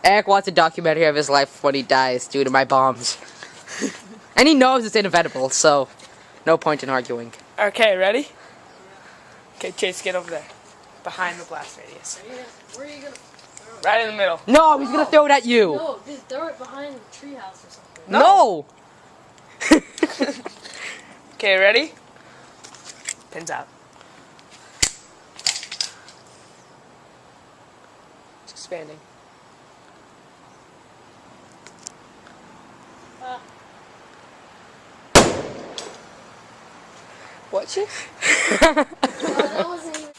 Eric wants a documentary of his life when he dies due to my bombs. And he knows it's inevitable, so no point in arguing. Okay, ready? Okay, Chase, get over there. Behind the blast radius. Where are you gonna? Right in the middle. No, he's gonna throw it at you. No, just throw it behind the treehouse or something. No! Okay, ready? Pins out. It's expanding. What, Chase? That wasn't even...